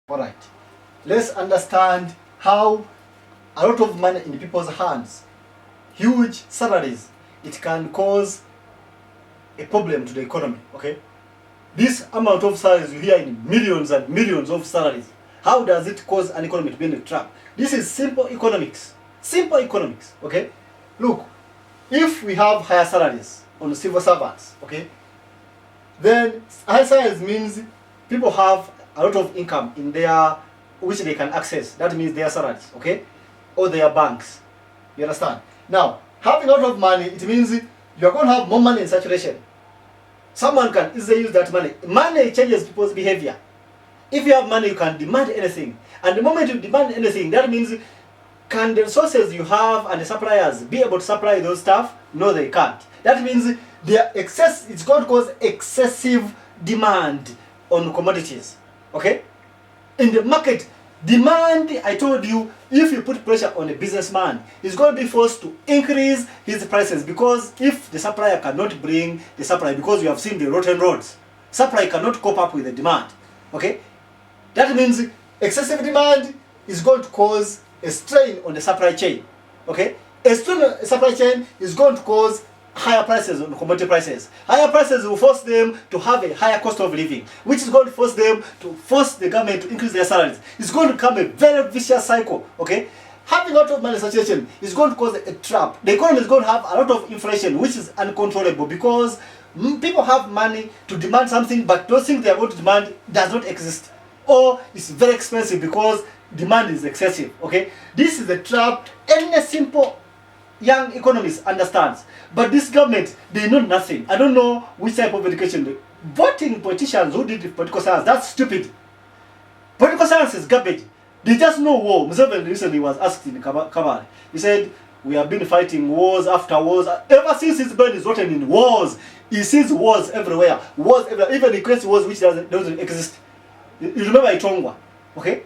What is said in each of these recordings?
Alright, let's understand how a lot of money in people's hands, huge salaries, it can cause a problem to the economy, okay? This amount of salaries you hear in millions and millions of salaries, how does it cause an economy to be in a trap? This is simple economics. Simple economics, okay? Look, if we have higher salaries on the civil servants, okay, then higher salaries means people have a lot of income in their, which they can access. That means their salaries, okay, or their banks. You understand? Now, having a lot of money, it means you're going to have more money in circulation. Someone can easily use that money. Money changes people's behavior. If you have money, you can demand anything. And the moment you demand anything, that means can the resources you have and the suppliers be able to supply those stuff? No, they can't. That means it's going to cause excessive demand on commodities. Okay? In the market, demand, I told you, if you put pressure on a businessman, he's going to be forced to increase his prices, because if the supplier cannot bring the supply, because you have seen the rotten roads, supply cannot cope up with the demand. Okay? That means excessive demand is going to cause a strain on the supply chain. Okay? A strain on the supply chain is going to cause higher prices on commodity prices. Higher prices will force them to have a higher cost of living, which is going to force them to force the government to increase their salaries. It's going to become a very vicious cycle. Okay? Having a lot of money in circulation is going to cause a trap. The economy is going to have a lot of inflation, which is uncontrollable, because people have money to demand something, but those things they are going to demand does not exist, or it's very expensive because demand is excessive. Okay? This is a trap any simple young economist understands. But this government, they know nothing. I don't know which type of education. Voting politicians who did political science, that's stupid. Political science is garbage. They just know war. MOV0B3 recently was asked in Kabale. He said, we have been fighting wars after wars. Ever since his brain is rotten in wars, he sees wars everywhere. Wars everywhere. Even the crazy wars which doesn't exist. You remember Itongwa, okay?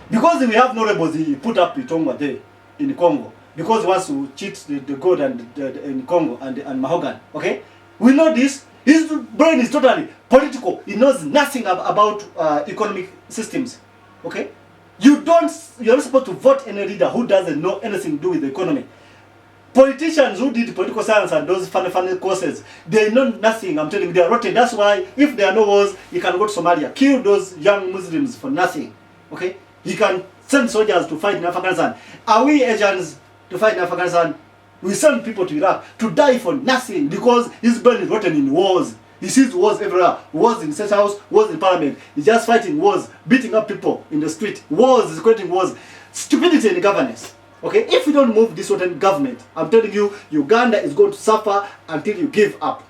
Because we have no rebels, he put up Itongwa there in Congo, because he wants to cheat the gold and in Congo and Mahogan. Okay? We know this. His brain is totally political. He knows nothing about economic systems. Okay? You're not supposed to vote any leader who doesn't know anything to do with the economy. Politicians who did political science and those funny courses, they know nothing. I'm telling you, they are rotten. That's why if there are no wars, you can go to Somalia, kill those young Muslims for nothing. Okay? You can send soldiers to fight in Afghanistan. Are we Asians to fight in Afghanistan? We send people to Iraq to die for nothing, because his brain is rotten in wars. He sees wars everywhere. Wars in the State House, wars in Parliament. He's just fighting wars, beating up people in the street. Wars, is creating wars. Stupidity in the governance. Okay? If we don't move this rotten government, I'm telling you, Uganda is going to suffer until you give up.